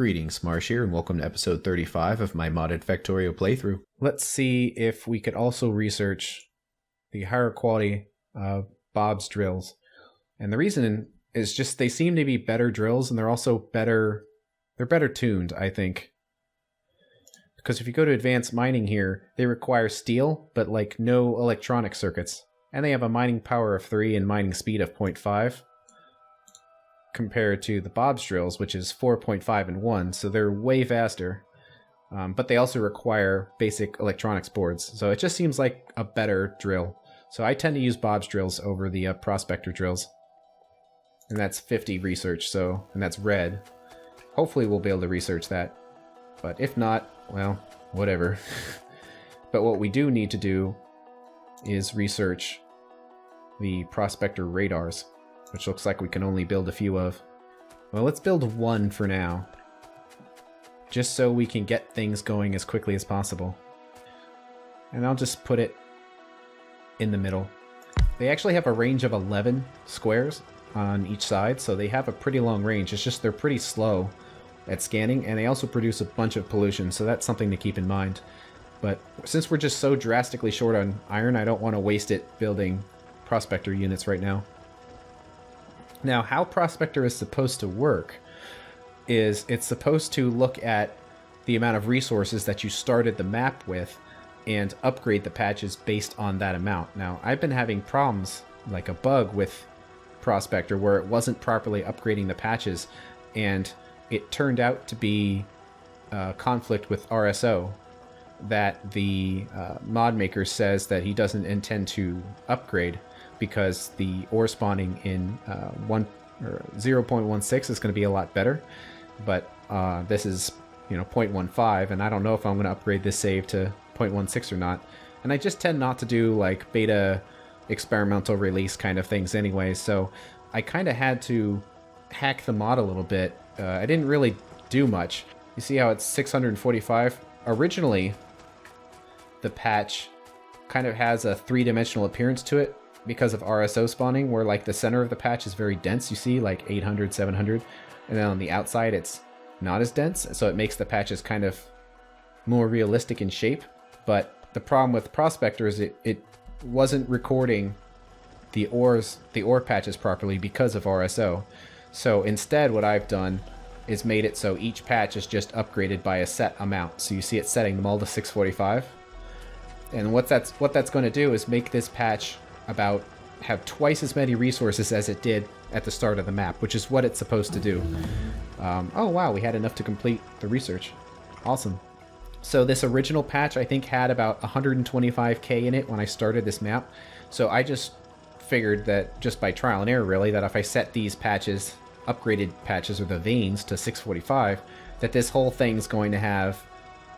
Greetings, Marsh here, and welcome to episode 35 of my modded Factorio playthrough. Let's see if we could also research the higher quality Bob's drills. And the reason is just they seem to be better drills, and they're also better tuned, I think. Because if you go to advanced mining here, they require steel, but like no electronic circuits. And they have a mining power of 3 and mining speed of 0.5. Compared to the Bob's drills, which is 4.5 and 1, so they're way faster. But they also require basic electronics boards, so it just seems like a better drill. So I tend to use Bob's drills over the Prospector drills. And that's 50 research, and that's red. Hopefully we'll be able to research that. But if not, well, whatever. But what we do need to do is research the Prospector radars, which looks like we can only build a few of. Well, let's build one for now, just so we can get things going as quickly as possible. And I'll just put it in the middle. They actually have a range of 11 squares on each side, so they have a pretty long range. It's just they're pretty slow at scanning, and they also produce a bunch of pollution, so that's something to keep in mind. But since we're just so drastically short on iron, I don't want to waste it building Prospector units right now. Now, how Prospector is supposed to work is it's supposed to look at the amount of resources that you started the map with and upgrade the patches based on that amount. Now, I've been having problems, like a bug with Prospector, where it wasn't properly upgrading the patches, and it turned out to be a conflict with RSO that the mod maker says that he doesn't intend to upgrade, because the ore spawning in 0.16 is going to be a lot better, but this is 0.15, and I don't know if I'm going to upgrade this save to 0.16 or not. And I just tend not to do like beta experimental release kind of things anyway, so I kind of had to hack the mod a little bit. I didn't really do much. You see how it's 645? Originally, the patch kind of has a three-dimensional appearance to it, because of RSO spawning, where like the center of the patch is very dense, you see, like 800, 700, and then on the outside it's not as dense, so it makes the patches kind of more realistic in shape. But the problem with Prospector is it wasn't recording the ore patches properly because of RSO. So instead what I've done is made it so each patch is just upgraded by a set amount. So you see it setting them all to 645. And what that's going to do is make this patch have twice as many resources as it did at the start of the map, which is what it's supposed to do. Oh wow, we had enough to complete the research. Awesome. So this original patch I think had about 125k in it when I started this map. So I just figured that, just by trial and error really, that if I set these patches, upgraded patches or the veins, to 645, that this whole thing's going to have,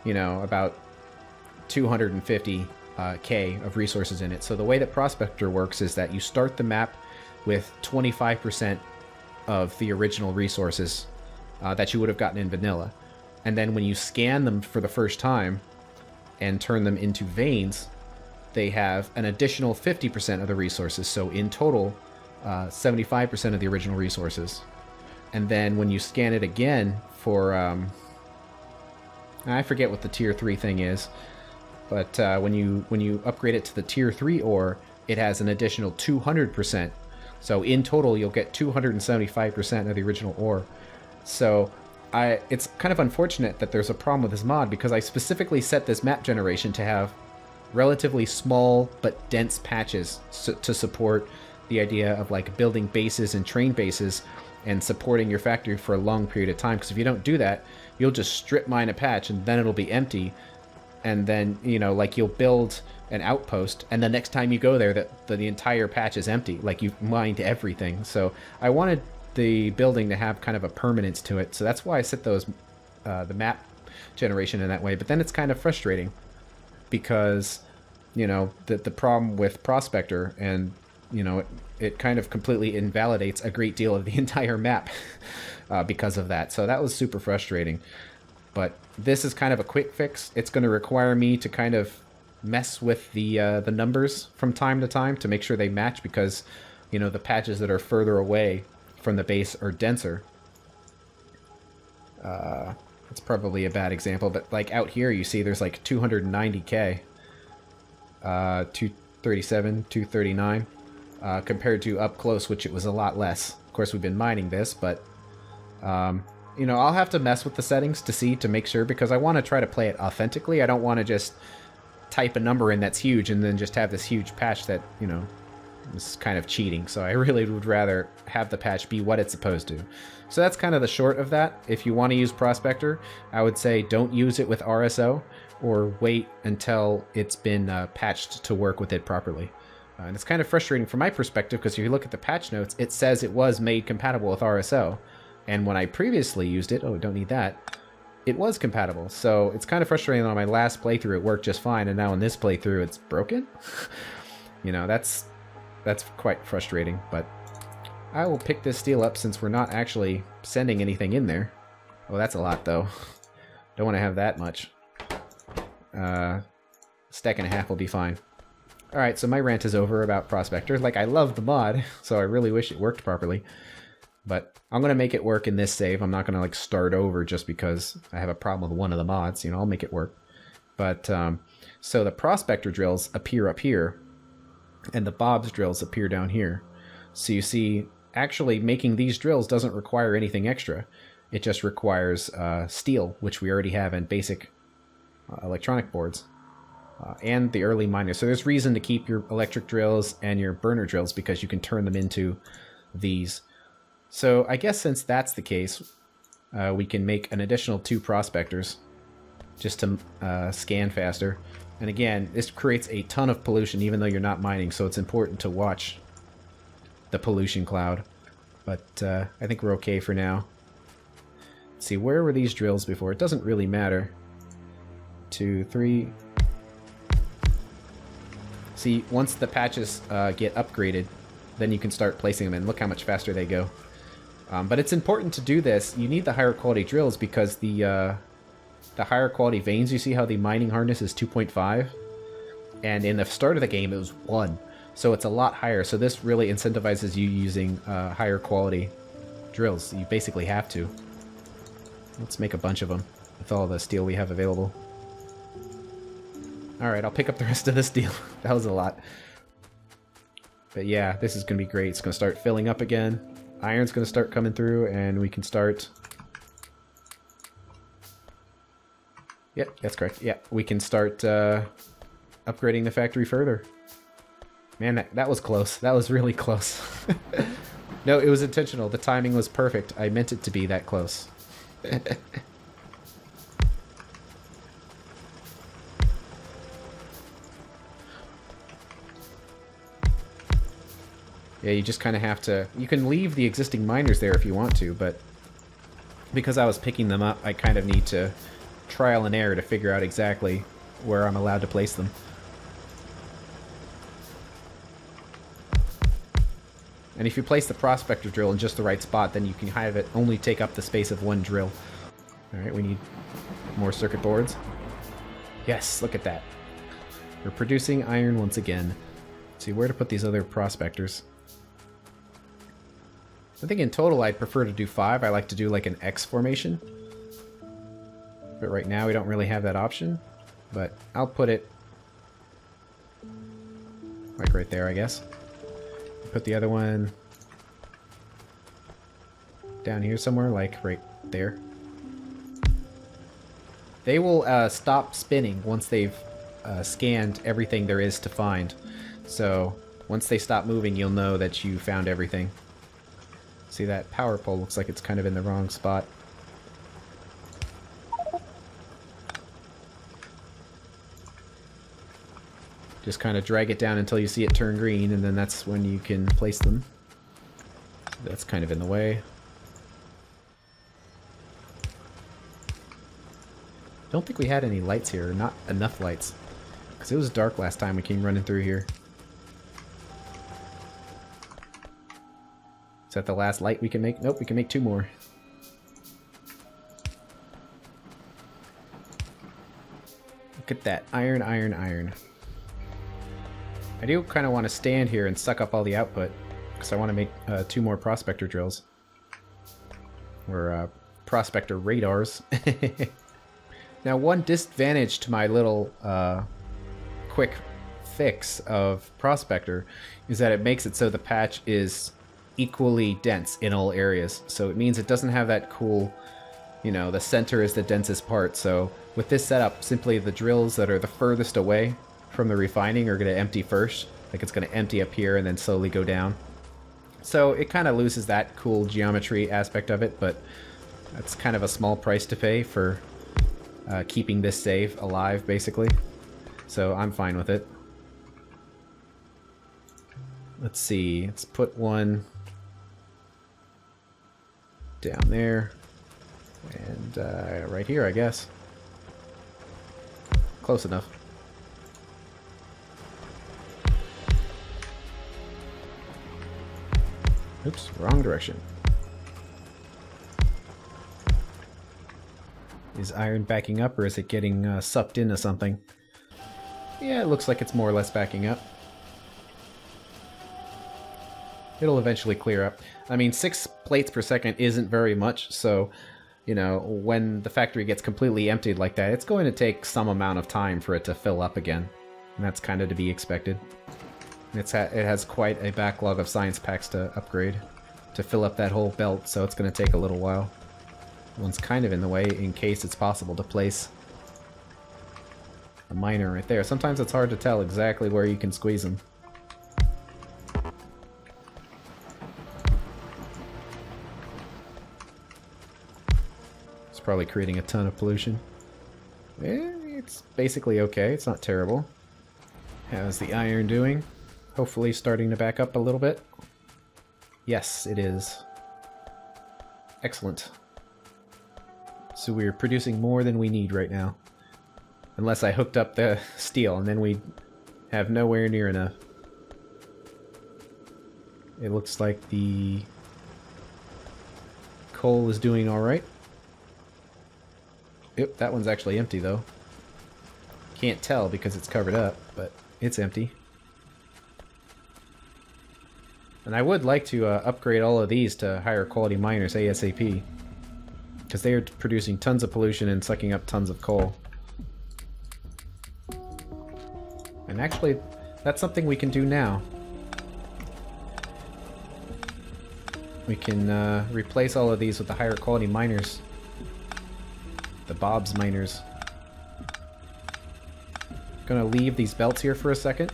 about 250 K of resources in it. So the way that Prospector works is that you start the map with 25% of the original resources that you would have gotten in vanilla. And then when you scan them for the first time and turn them into veins, they have an additional 50% of the resources. So in total, 75% of the original resources. And then when you scan it again for, I forget what the tier 3 thing is, but when you upgrade it to the tier 3 ore, it has an additional 200%. So in total, you'll get 275% of the original ore. So it's kind of unfortunate that there's a problem with this mod, because I specifically set this map generation to have relatively small but dense patches to support the idea of like building bases and train bases and supporting your factory for a long period of time. Because if you don't do that, you'll just strip mine a patch and then it'll be empty. And then, like you'll build an outpost, and the next time you go there, the entire patch is empty. Like you've mined everything. So I wanted the building to have kind of a permanence to it. So that's why I set those, the map generation in that way. But then it's kind of frustrating because, the problem with Prospector, and, it kind of completely invalidates a great deal of the entire map because of that. So that was super frustrating. But this is kind of a quick fix. It's going to require me to kind of mess with the numbers from time to time to make sure they match, because the patches that are further away from the base are denser. It's probably a bad example, but like out here you see there's like 290k, 237, 239, compared to up close, which it was a lot less. Of course, we've been mining this, but you know, I'll have to mess with the settings to make sure, because I want to try to play it authentically. I don't want to just type a number in that's huge and then just have this huge patch that, you know, is kind of cheating. So I really would rather have the patch be what it's supposed to. So that's kind of the short of that. If you want to use Prospector, I would say don't use it with RSO, or wait until it's been patched to work with it properly. And it's kind of frustrating from my perspective, because if you look at the patch notes, it says it was made compatible with RSO. And when I previously used it, oh, don't need that, it was compatible. So it's kind of frustrating that on my last playthrough it worked just fine, and now in this playthrough it's broken. You know, that's quite frustrating, but I will pick this steel up since we're not actually sending anything in there. Oh, that's a lot though. Don't want to have that much. Stack and a half will be fine. Alright, so my rant is over about Prospector. Like, I love the mod, so I really wish it worked properly. But I'm going to make it work in this save. I'm not going to like start over just because I have a problem with one of the mods. You know, I'll make it work. But, so the Prospector drills appear up here, and the Bob's drills appear down here. So you see, actually making these drills doesn't require anything extra. It just requires steel, which we already have in basic electronic boards, and the early miners. So there's reason to keep your electric drills and your burner drills, because you can turn them into these. So I guess since that's the case, we can make an additional 2 prospectors just to scan faster. And again, this creates a ton of pollution even though you're not mining, so it's important to watch the pollution cloud. But I think we're okay for now. Let's see, where were these drills before? It doesn't really matter. 2, 3... See, once the patches get upgraded, then you can start placing them in. Look how much faster they go. But it's important to do this. You need the higher quality drills because the higher quality veins, you see how the mining hardness is 2.5? And in the start of the game it was 1. So it's a lot higher. So this really incentivizes you using higher quality drills. You basically have to. Let's make a bunch of them with all the steel we have available. Alright, I'll pick up the rest of the steel. That was a lot. But yeah, this is going to be great. It's going to start filling up again. Iron's going to start coming through, and we can start... Yep, that's correct. Yeah, we can start upgrading the factory further. Man, that was close. That was really close. No, it was intentional. The timing was perfect. I meant it to be that close. Yeah, you just kind of have to... You can leave the existing miners there if you want to, but because I was picking them up, I kind of need to trial and error to figure out exactly where I'm allowed to place them. And if you place the Prospector drill in just the right spot, then you can have it only take up the space of 1 drill. Alright, we need more circuit boards. Yes, look at that. We're producing iron once again. Let's see where to put these other Prospectors. I think in total I'd prefer to do 5. I like to do like an X formation. But right now we don't really have that option. But I'll put it like right there, I guess. Put the other one down here somewhere, like right there. They will stop spinning once they've scanned everything there is to find. So once they stop moving, you'll know that you found everything. See, that power pole looks like it's kind of in the wrong spot. Just kind of drag it down until you see it turn green, and then that's when you can place them. That's kind of in the way. Don't think we had any lights here, or not enough lights. Because it was dark last time we came running through here. Is that the last light we can make? Nope, we can make 2 more. Look at that. Iron, iron, iron. I do kind of want to stand here and suck up all the output, because I want to make 2 more Prospector drills. Or Prospector radars. Now, one disadvantage to my little quick fix of Prospector is that it makes it so the patch is equally dense in all areas. So it means it doesn't have that cool, you know, the center is the densest part. So with this setup, simply the drills that are the furthest away from the refining are going to empty first. Like it's going to empty up here and then slowly go down. So it kind of loses that cool geometry aspect of it, but that's kind of a small price to pay for keeping this save alive, basically. So I'm fine with it. Let's see, let's put one down there, and right here, I guess. Close enough. Oops, wrong direction. Is iron backing up, or is it getting sucked into something? Yeah, it looks like it's more or less backing up. It'll eventually clear up. I mean, 6 plates per second isn't very much, so, you know, when the factory gets completely emptied like that, it's going to take some amount of time for it to fill up again. And that's kind of to be expected. It has quite a backlog of science packs to upgrade to fill up that whole belt, so it's going to take a little while. One's kind of in the way in case it's possible to place a miner right there. Sometimes it's hard to tell exactly where you can squeeze them. It's probably creating a ton of pollution. It's basically okay. It's not terrible. How's the iron doing? Hopefully starting to back up a little bit. Yes, it is. Excellent. So we're producing more than we need right now. Unless I hooked up the steel, and then we'd have nowhere near enough. It looks like the coal is doing alright. Yep, that one's actually empty though. Can't tell because it's covered up, but it's empty. And I would like to upgrade all of these to higher quality miners ASAP. Because they are producing tons of pollution and sucking up tons of coal. And actually, that's something we can do now. We can replace all of these with the higher quality miners. The Bob's miners. Gonna leave these belts here for a second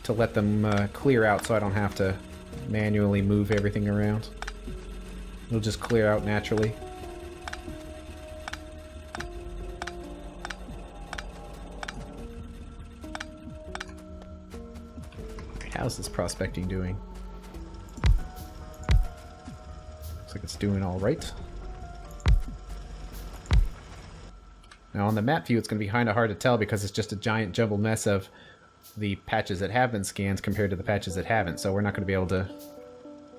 to let them clear out so I don't have to manually move everything around. It'll just clear out naturally. How's this prospecting doing? Looks like it's doing all right. Now on the map view, it's going to be kind of hard to tell because it's just a giant jumbled mess of the patches that have been scanned compared to the patches that haven't, so we're not going to be able to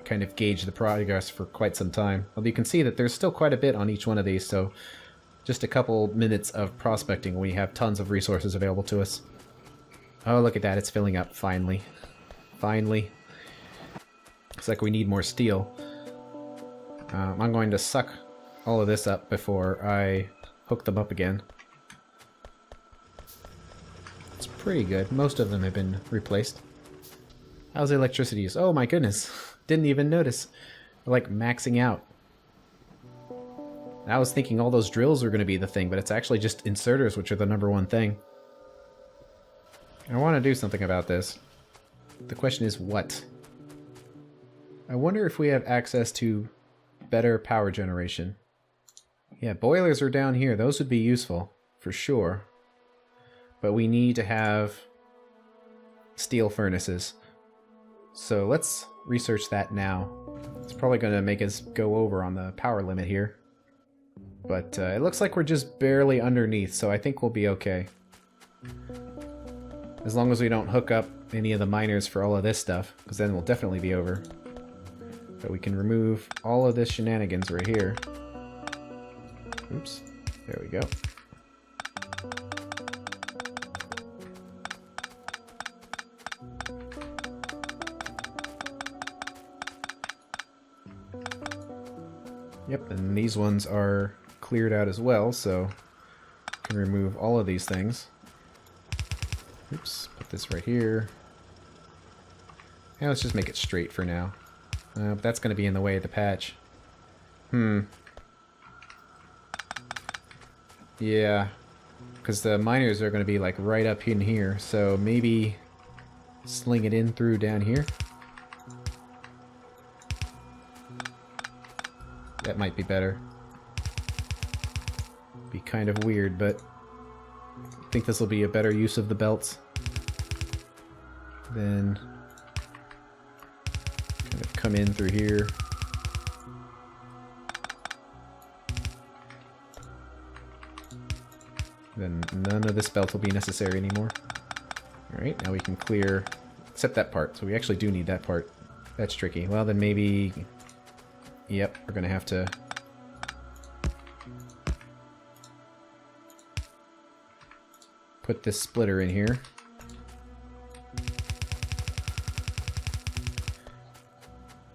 kind of gauge the progress for quite some time. Although you can see that there's still quite a bit on each one of these, so just a couple minutes of prospecting when we have tons of resources available to us. Oh, look at that, it's filling up, finally. Finally. Looks like we need more steel. I'm going to suck all of this up before I hook them up again. It's pretty good. Most of them have been replaced. How's the electricity use? Oh my goodness. Didn't even notice. We're like maxing out. I was thinking all those drills were going to be the thing, but it's actually just inserters which are the #1 thing. I want to do something about this. The question is what? I wonder if we have access to better power generation. Yeah, boilers are down here. Those would be useful, for sure. But we need to have steel furnaces. So let's research that now. It's probably going to make us go over on the power limit here. But it looks like we're just barely underneath, so I think we'll be okay. As long as we don't hook up any of the miners for all of this stuff, because then we'll definitely be over. But we can remove all of this shenanigans right here. Oops, there we go. Yep, and these ones are cleared out as well, so I can remove all of these things. Oops, put this right here. Yeah, let's just make it straight for now. But that's going to be in the way of the patch. Yeah, because the miners are going to be like right up in here, so maybe sling it in through down here. That might be better. Be kind of weird, but I think this will be a better use of the belts. Then kind of come in through here. Then none of this belt will be necessary anymore. Alright, now we can clear, except that part. So we actually do need that part. That's tricky. Well, then maybe... Yep, we're going to have to... put this splitter in here.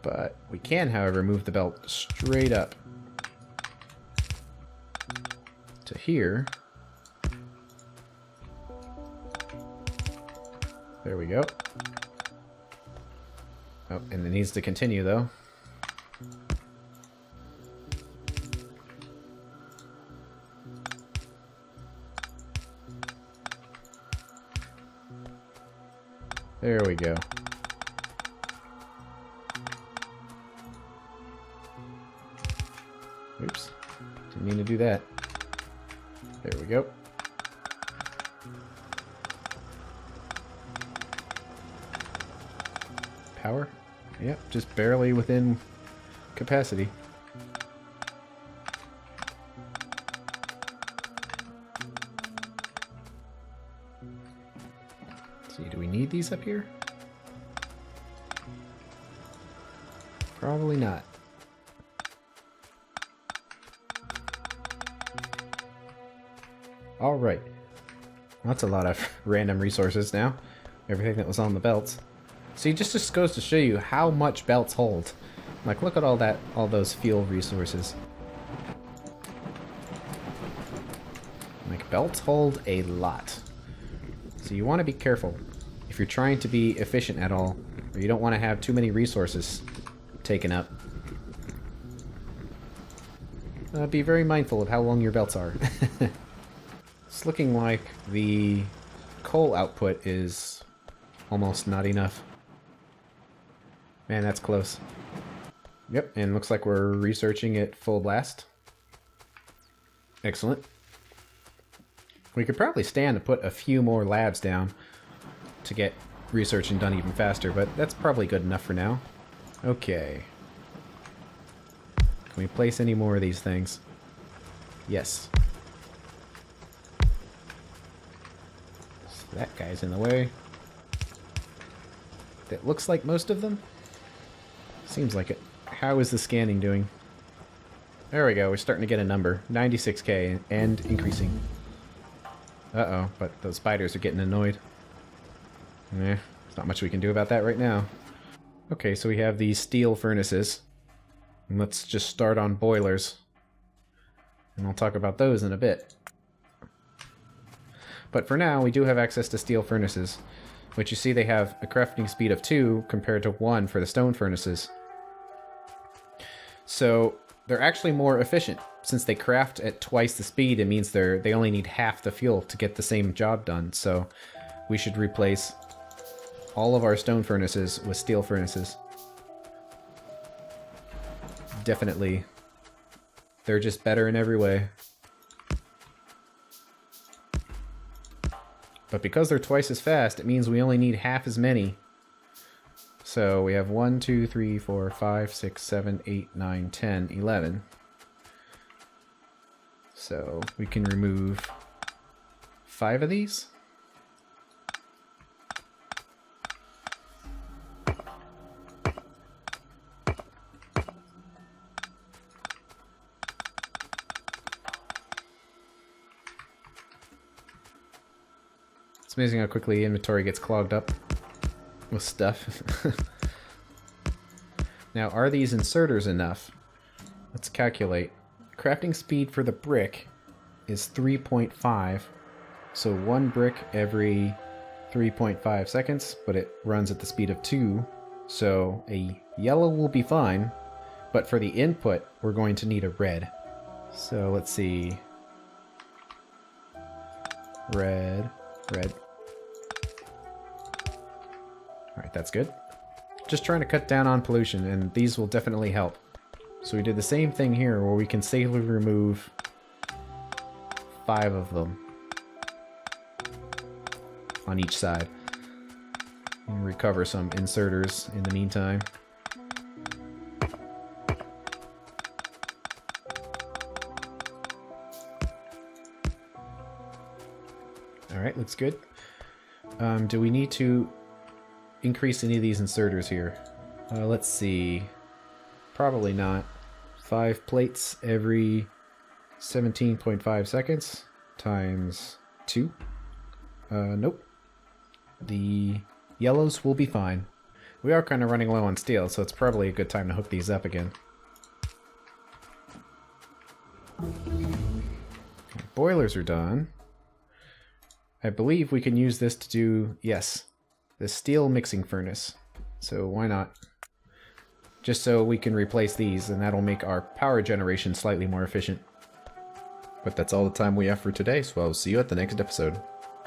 But we can, however, move the belt straight up to here. There we go. Oh, and it needs to continue, though. There we go. Oops. Didn't mean to do that. There we go. Power? Yep, just barely within capacity. Let's see, do we need these up here? Probably not. Alright. That's a lot of random resources now. Everything that was on the belts. See, it just goes to show you how much belts hold. Like, look at all those fuel resources. Like, belts hold a lot. So you want to be careful if you're trying to be efficient at all, or you don't want to have too many resources taken up. Be very mindful of how long your belts are. It's looking like the coal output is almost not enough. Man, that's close. Yep, and looks like we're researching at full blast. Excellent. We could probably stand to put a few more labs down to get researching done even faster, but that's probably good enough for now. Okay. Can we place any more of these things? Yes. So that guy's in the way. That looks like most of them. Seems like it. How is the scanning doing? There we go. We're starting to get a number. 96k and increasing. Uh-oh, but those spiders are getting annoyed. There's not much we can do about that right now. Okay, so we have these steel furnaces. And let's just start on boilers. And I'll talk about those in a bit. But for now, we do have access to steel furnaces, which you see they have a crafting speed of 2 compared to 1 for the stone furnaces. So they're actually more efficient. Since they craft at twice the speed, it means they only need half the fuel to get the same job done. So we should replace all of our stone furnaces with steel furnaces. Definitely. They're just better in every way. But because they're twice as fast, it means we only need half as many. So we have 1, 2, 3, 4, 5, 6, 7, 8, 9, 10, 11. So we can remove 5 of these. It's amazing how quickly inventory gets clogged up with stuff. Now, are these inserters enough? Let's calculate. Crafting speed for the brick is 3.5. So 1 brick every 3.5 seconds, but it runs at the speed of 2. So a yellow will be fine, but for the input, we're going to need a red. So let's see. Red, red. Alright, that's good. Just trying to cut down on pollution, and these will definitely help. So we did the same thing here, where we can safely remove 5 of them on each side. And recover some inserters in the meantime. Alright, looks good. Do we need to increase any of these inserters here? Let's see. Probably not. 5 plates every 17.5 seconds times 2. Nope. The yellows will be fine. We are kind of running low on steel, so it's probably a good time to hook these up again. Okay, boilers are done. I believe we can use this to do, yes, the steel mixing furnace. So why not? Just so we can replace these, and that'll make our power generation slightly more efficient. But that's all the time we have for today, so I'll see you at the next episode.